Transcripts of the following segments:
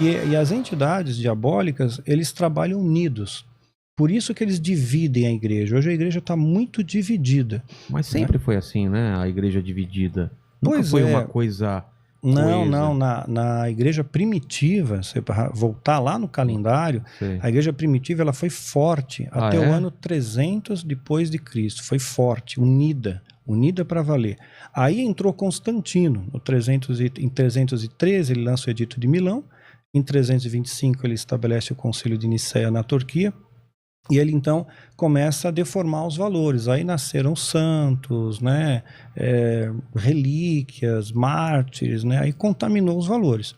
E as entidades diabólicas, eles trabalham unidos. Por isso que eles dividem a igreja. Hoje a igreja está muito dividida. Mas sempre foi assim, né? A igreja dividida. Nunca Pois foi é. uma coisa Não, coesa. não. Na igreja primitiva, se voltar lá no calendário, Sei. a igreja primitiva ela foi forte até é? o ano 300 depois de Cristo. Foi forte, unida para valer. Aí entrou Constantino, em 313 ele lança o Edito de Milão, em 325 ele estabelece o Concílio de Nicéia na Turquia, e ele então começa a deformar os valores. Aí nasceram santos, né, relíquias, mártires, né, aí contaminou os valores.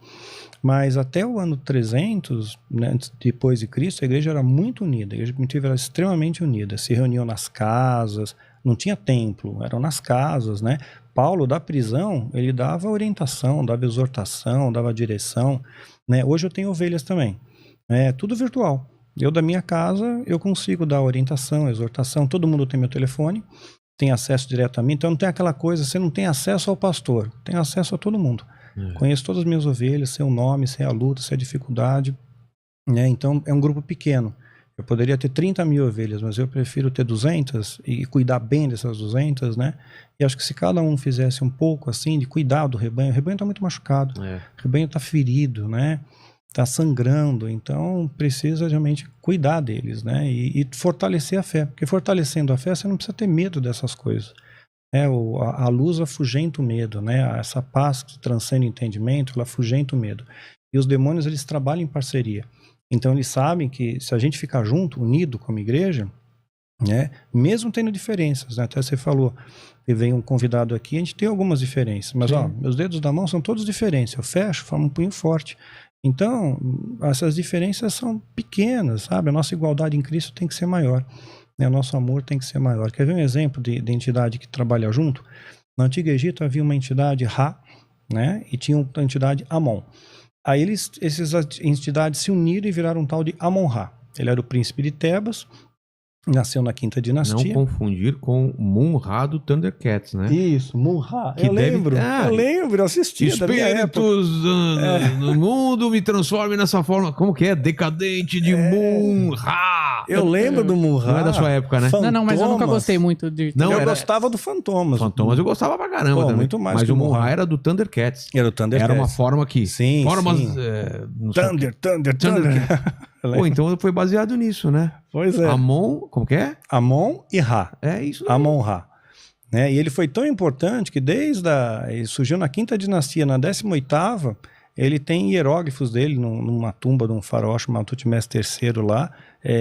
Mas até o ano 300, né, depois de Cristo, a igreja era muito unida. A igreja primitiva era extremamente unida. Se reuniam nas casas, não tinha templo, eram nas casas, né? Paulo, da prisão, ele dava orientação, dava exortação, dava direção, né? Hoje eu tenho ovelhas também. É tudo virtual. Eu, da minha casa, eu consigo dar orientação, exortação. Todo mundo tem meu telefone, tem acesso direto a mim. Então não tem aquela coisa, você não tem acesso ao pastor, tem acesso a todo mundo. Conheço todas as minhas ovelhas, sei o nome, sei a luta, sei a dificuldade, né? Então é um grupo pequeno. Eu poderia ter 30 mil ovelhas, mas eu prefiro ter 200 e cuidar bem dessas 200, né? E acho que se cada um fizesse um pouco assim, de cuidar do rebanho, o rebanho está muito machucado, o rebanho está ferido, né? Está sangrando, então precisa realmente cuidar deles, né? E fortalecer a fé, porque fortalecendo a fé você não precisa ter medo dessas coisas. A luz afugenta o medo, né? Essa paz que transcende o entendimento, ela afugenta o medo. E os demônios, eles trabalham em parceria. Então eles sabem que se a gente ficar junto, unido como igreja, né? Mesmo tendo diferenças, né? Até você falou, e vem um convidado aqui, a gente tem algumas diferenças, mas ó, meus dedos da mão são todos diferentes, eu fecho, formo um punho forte. Então, essas diferenças são pequenas, sabe? A nossa igualdade em Cristo tem que ser maior. O nosso amor tem que ser maior. Quer ver um exemplo de entidade que trabalha junto? No Antigo Egito havia uma entidade Ra, né? E tinha uma entidade Amon. Aí essas entidades se uniram e viraram um tal de Amon-Ra. Ele era o príncipe de Tebas, nasceu na quinta dinastia. Não confundir com Mun-Ra do Thundercats, né? Isso, Mun-Ra. Eu lembro, eu assisti. Espíritos no mundo me transformem nessa forma. Como que é? Decadente de Mun-Ra. Eu lembro do Mun-Ra. Não é da sua época, né? Fantomas. Não, mas eu nunca gostei muito de... Não, eu gostava do Fantomas. Fantomas eu gostava pra caramba também. Muito mais. Mas o Mun-Ra era do Thundercats. Era o Thundercats. Era uma forma que... Sim, formas, sim. Thunder. Pô, então foi baseado nisso, né? Pois é. Amon, como que é? Amon e Ra. É isso. Amon-Ra. Né? E ele foi tão importante que ele surgiu na quinta dinastia, na 18ª, ele tem hieróglifos dele numa tumba de um faraó chamado Tutmés III lá,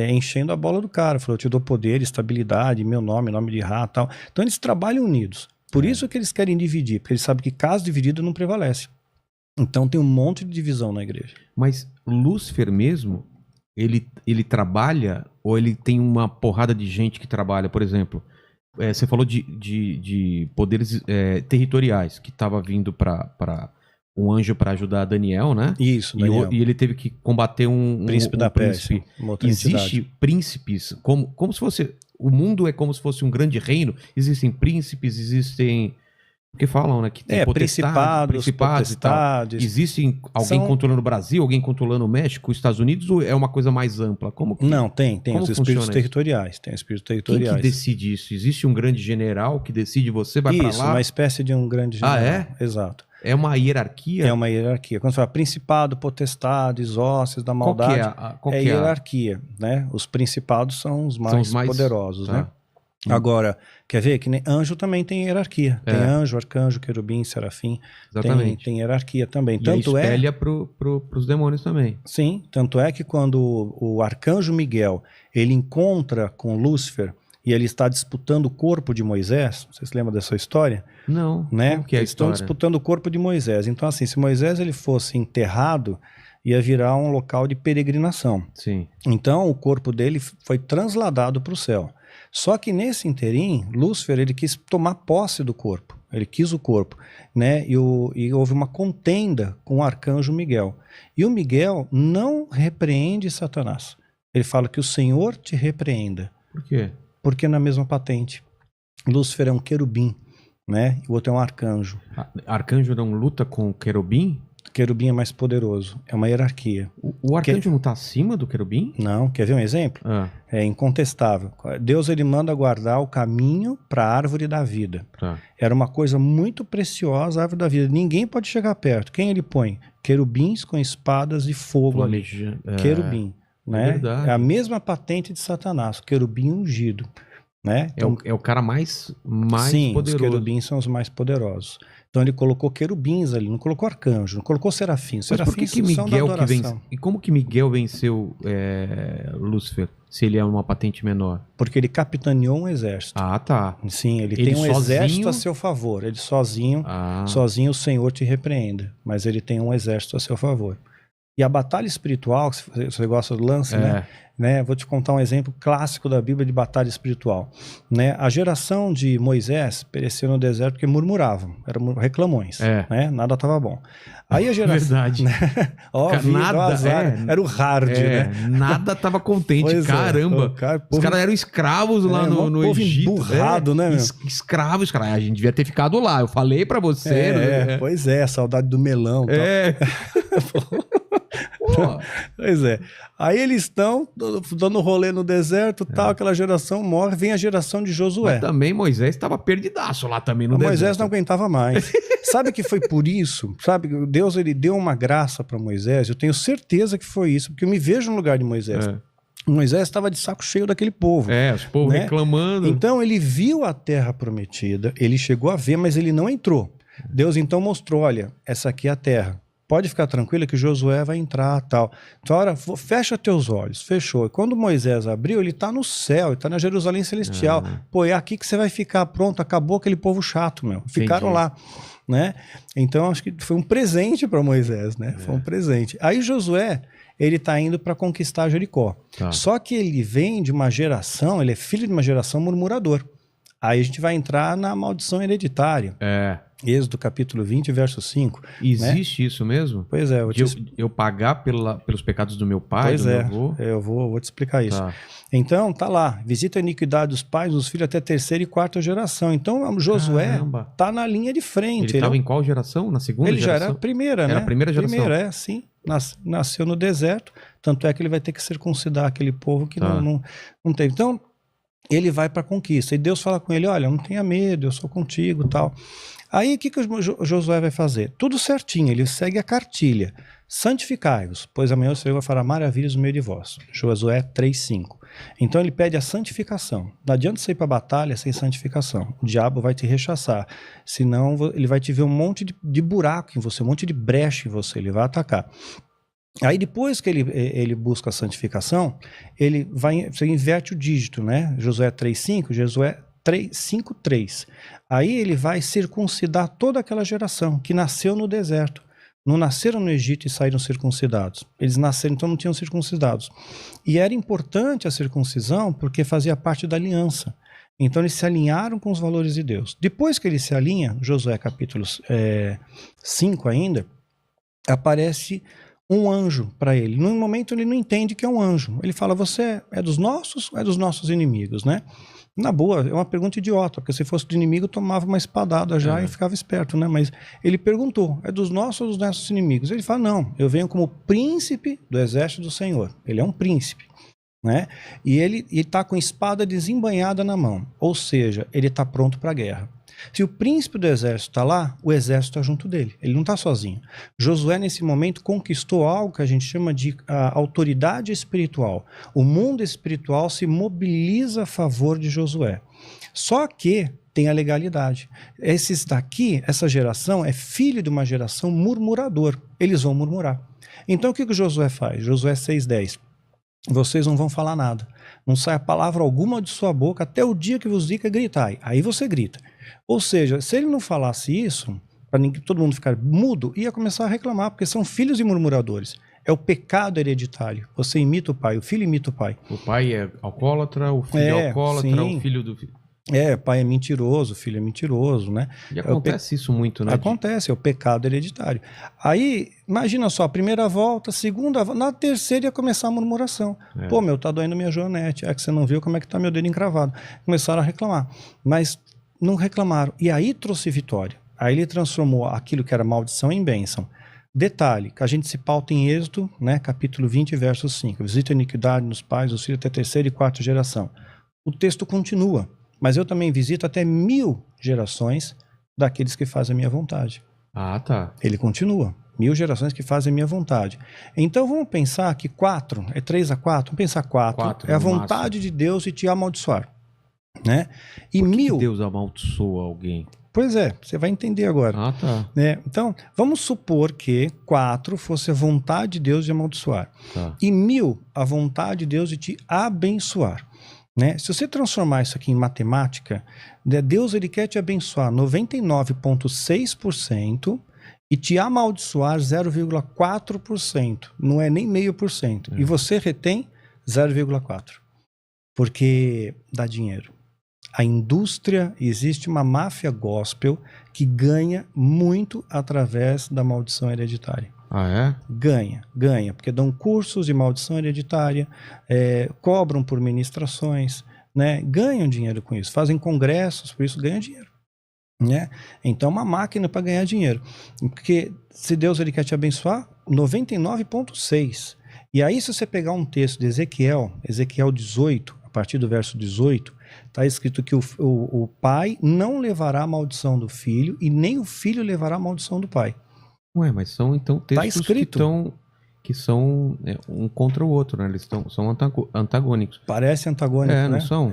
enchendo a bola do cara. Falou, eu te dou poder, estabilidade, meu nome de Ra e tal. Então eles trabalham unidos. Por isso que eles querem dividir, porque eles sabem que caso dividido não prevalece. Então tem um monte de divisão na igreja. Mas Lúcifer mesmo, ele trabalha, ou ele tem uma porrada de gente que trabalha? Por exemplo, você falou de poderes territoriais, que estava vindo para um anjo para ajudar Daniel, né? Isso, Daniel. E ele teve que combater um príncipe da Pérsia. Existe príncipes, como se fosse... O mundo é como se fosse um grande reino. Existem príncipes, existem... Porque falam, né? Que tem principados e tal. Existe alguém controlando o Brasil, alguém controlando o México, os Estados Unidos, ou é uma coisa mais ampla? Como que, não, tem os espíritos isso? territoriais. Tem espíritos territoriais. Quem que decide isso? Existe um grande general que decide, você vai para lá? Isso, uma espécie de um grande general. Ah, é? Exato. É uma hierarquia? É uma hierarquia. Quando você fala principado, potestades, hostes da maldade, qual que é hierarquia, né? Os principados são os mais poderosos, né? Agora, quer ver que nem anjo também tem hierarquia. Tem anjo, arcanjo, querubim, serafim. Exatamente. Tem hierarquia também. E tanto espelha pros demônios também. Sim, tanto é que quando o arcanjo Miguel, ele encontra com Lúcifer e ele está disputando o corpo de Moisés, você se lembra dessa história? Não, né? Como que é a Eles estão disputando o corpo de Moisés. Então assim, se Moisés ele fosse enterrado, ia virar um local de peregrinação. Sim. Então o corpo dele foi transladado para o céu. Só que nesse interim, Lúcifer ele quis tomar posse do corpo, ele quis o corpo, né? E houve uma contenda com o arcanjo Miguel. E o Miguel não repreende Satanás. Ele fala que o Senhor te repreenda. Por quê? Porque na mesma patente. Lúcifer é um querubim, né? E o outro é um arcanjo. Arcanjo não luta com querubim? O querubim é mais poderoso. É uma hierarquia. O arcanjo não está acima do querubim? Não. Quer ver um exemplo? É incontestável. Deus, ele manda guardar o caminho para a árvore da vida. Era uma coisa muito preciosa, a árvore da vida. Ninguém pode chegar perto. Quem ele põe? Querubins com espadas de fogo ali. Querubim. Né? É a mesma patente de Satanás. O querubim ungido. Né? Então, é o cara mais sim, poderoso. Os querubins são os mais poderosos. Então ele colocou querubins ali, não colocou arcanjo, não colocou serafins. Mas por que Miguel que venceu? E como que Miguel venceu Lúcifer, se ele é uma patente menor? Porque ele capitaneou um exército. Ah, tá. Sim, ele tem um exército a seu favor. Ele sozinho o Senhor te repreenda. Mas ele tem um exército a seu favor. E a batalha espiritual, se você gosta do lance, né? Vou te contar um exemplo clássico da Bíblia de batalha espiritual. Né? A geração de Moisés pereceu no deserto porque murmuravam, eram reclamões, né? Nada estava bom. Aí a geração... Verdade. Né? Era o hard, né? Nada estava contente, caramba. Os caras eram escravos lá no Egito. Emburrado, né, meu? Escravos, cara. A gente devia ter ficado lá. Eu falei pra você. Pois é, a saudade do melão. Pois é. Aí eles estão dando rolê no deserto, tal, aquela geração morre, vem a geração de Josué. Mas também Moisés estava perdidaço lá também no deserto. Moisés não aguentava mais. Sabe que foi por isso? Sabe, Deus, ele deu uma graça para Moisés, eu tenho certeza que foi isso, porque eu me vejo no lugar de Moisés. Moisés estava de saco cheio daquele povo. Os povos reclamando. Então ele viu a terra prometida, ele chegou a ver, mas ele não entrou. Deus então mostrou, olha, essa aqui é a terra. Pode ficar tranquila que Josué vai entrar, tal. Então, ora, fecha teus olhos. Fechou. E quando Moisés abriu, ele está no céu, ele está na Jerusalém Celestial. Pô, é aqui que você vai ficar. Pronto, acabou aquele povo chato, meu. Ficaram lá, né? Então, acho que foi um presente para Moisés, né? Foi um presente. Aí Josué, ele está indo para conquistar Jericó. Só que ele vem de uma geração, ele é filho de uma geração murmurador. Aí a gente vai entrar na maldição hereditária. Êxodo capítulo 20, verso 5. Existe isso mesmo? Pois é. Eu pagar pelos pecados do meu pai, pois do meu avô? Eu vou te explicar isso. Então, tá lá. Visita a iniquidade dos pais, dos filhos até terceira e quarta geração. Então, Josué tá na linha de frente. Ele estava em qual geração? Na segunda geração? Ele já era a primeira, né? Era a primeira geração? Primeira, sim. Nasceu no deserto. Tanto é que ele vai ter que circuncidar aquele povo que não teve. Então, ele vai para a conquista. E Deus fala com ele, olha, não tenha medo, eu sou contigo e tal. Aí o que o Josué vai fazer? Tudo certinho, ele segue a cartilha. Santificai-vos, pois amanhã o Senhor vai fará maravilhas no meio de vós. Josué 3:5. Então ele pede a santificação. Não adianta você ir para a batalha sem santificação. O diabo vai te rechaçar. Senão ele vai te ver um monte de buraco em você, um monte de brecha em você, ele vai atacar. Aí depois que ele busca a santificação, você inverte o dígito, né? Josué 3:5, Josué 5:3. Aí ele vai circuncidar toda aquela geração que nasceu no deserto. Não nasceram no Egito e saíram circuncidados. Eles nasceram, então não tinham circuncidados. E era importante a circuncisão porque fazia parte da aliança. Então eles se alinharam com os valores de Deus. Depois que ele se alinha, Josué capítulo 5 ainda, aparece um anjo para ele. No momento ele não entende que é um anjo. Ele fala, você é dos nossos ou é dos nossos inimigos, né? Na boa, é uma pergunta idiota, porque se fosse do inimigo, tomava uma espadada já e ficava esperto, né? Mas ele perguntou, é dos nossos ou dos nossos inimigos? Ele fala, não, eu venho como príncipe do exército do Senhor. Ele é um príncipe, né? E ele está com espada desembainhada na mão, ou seja, ele está pronto para a guerra. Se o príncipe do exército está lá, o exército está junto dele, ele não está sozinho. Josué, nesse momento, conquistou algo que a gente chama de autoridade espiritual. O mundo espiritual se mobiliza a favor de Josué. Só que tem a legalidade. Esses daqui, essa geração, é filho de uma geração murmurador. Eles vão murmurar. Então o que Josué faz? Josué 6:10. Vocês não vão falar nada. Não sai palavra alguma de sua boca até o dia que vos diga gritai. Aí você grita. Ou seja, se ele não falasse isso, para todo mundo ficar mudo, ia começar a reclamar, porque são filhos de murmuradores. É o pecado hereditário. Você imita o pai, o filho imita o pai. O pai é alcoólatra, o filho é alcoólatra, sim. O filho do filho. Pai é mentiroso, filho é mentiroso, né? E acontece isso muito, né? Acontece, é o pecado hereditário. Aí, imagina só, a primeira volta, a segunda volta, na terceira ia começar a murmuração. Pô, tá doendo minha joanete, é que você não viu como é que tá meu dedo encravado. Começaram a reclamar, mas não reclamaram. E aí trouxe vitória. Aí ele transformou aquilo que era maldição em bênção. Detalhe, que a gente se pauta em Êxodo, né, capítulo 20, verso 5. Visita a iniquidade nos pais, os filhos até terceira e quarta geração. O texto continua, mas eu também visito até 1000 gerações daqueles que fazem a minha vontade. Ah, tá. Ele continua. 1000 gerações que fazem a minha vontade. Então vamos pensar que 4, é 3 a 4, vamos pensar 4 é a vontade de Deus de te amaldiçoar. Né? E Por que 1000... Deus amaldiçoa alguém? Pois é, você vai entender agora. Ah, tá. Né? Então, vamos supor que 4 fosse a vontade de Deus de amaldiçoar. Tá. E 1000 a vontade de Deus de te abençoar. Né? Se você transformar isso aqui em matemática, Deus ele quer te abençoar 99,6% e te amaldiçoar 0,4%. Não é nem 0,5%. E você retém 0,4%. Porque dá dinheiro. A indústria, existe uma máfia gospel que ganha muito através da maldição hereditária. Ah, é? Ganha, porque dão cursos de maldição hereditária, cobram por ministrações, né? Ganham dinheiro com isso, fazem congressos, por isso ganham dinheiro. Né? Então é uma máquina para ganhar dinheiro. Porque se Deus ele quer te abençoar, 99,6%. E aí se você pegar um texto de Ezequiel 18, a partir do verso 18, está escrito que o pai não levará a maldição do filho e nem o filho levará a maldição do pai. Ué, mas são então textos que são um contra o outro, né? Eles são antagônicos. Parece antagônico, né? Não são?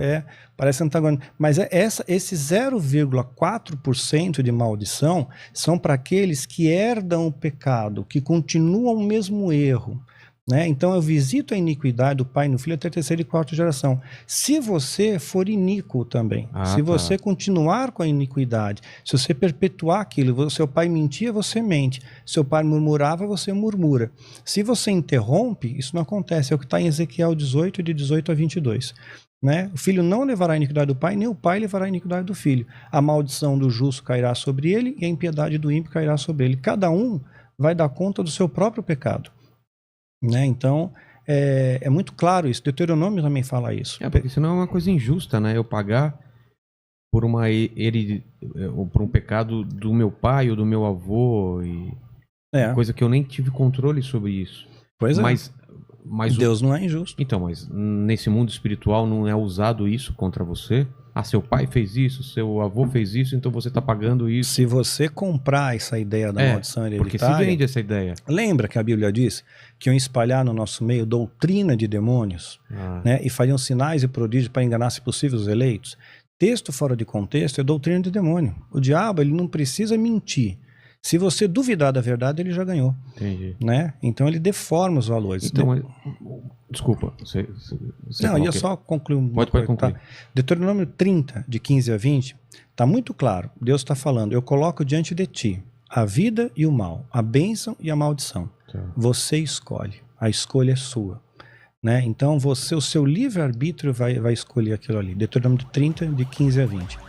Parece antagônico. Mas esse 0,4% de maldição são para aqueles que herdam o pecado, que continuam o mesmo erro. Né? Então eu visito a iniquidade do pai no filho até a terceira e quarta geração. Se você for iníquo também, se você continuar com a iniquidade, se você perpetuar aquilo, seu pai mentia, você mente. Seu pai murmurava, você murmura. Se você interrompe, isso não acontece. É o que está em Ezequiel 18, de 18 a 22. Né? O filho não levará a iniquidade do pai, nem o pai levará a iniquidade do filho. A maldição do justo cairá sobre ele e a impiedade do ímpio cairá sobre ele. Cada um vai dar conta do seu próprio pecado. Né? Então, é muito claro isso. Deuteronômio também fala isso. Porque senão é uma coisa injusta, né? Eu pagar por por um pecado do meu pai ou do meu avô, coisa que eu nem tive controle sobre isso. Pois mas Deus não é injusto. Então, mas nesse mundo espiritual não é usado isso contra você? Ah, seu pai fez isso, seu avô fez isso, então você está pagando isso. Se você comprar essa ideia da maldição hereditária... Porque se vende essa ideia. Lembra que a Bíblia diz que iam espalhar no nosso meio doutrina de demônios, né, e fariam sinais e prodígios para enganar, se possível, os eleitos? Texto fora de contexto é doutrina de demônio. O diabo ele não precisa mentir. Se você duvidar da verdade, ele já ganhou. Entendi. Né? Então ele deforma os valores. Então, desculpa. Não, ia só concluir um pouco. Pode concluir. Tá? Deuteronômio 30, de 15 a 20, está muito claro. Deus está falando, eu coloco diante de ti a vida e o mal, a bênção e a maldição. Tá. Você escolhe. A escolha é sua. Né? Então o seu livre-arbítrio vai escolher aquilo ali. Deuteronômio 30, de 15 a 20.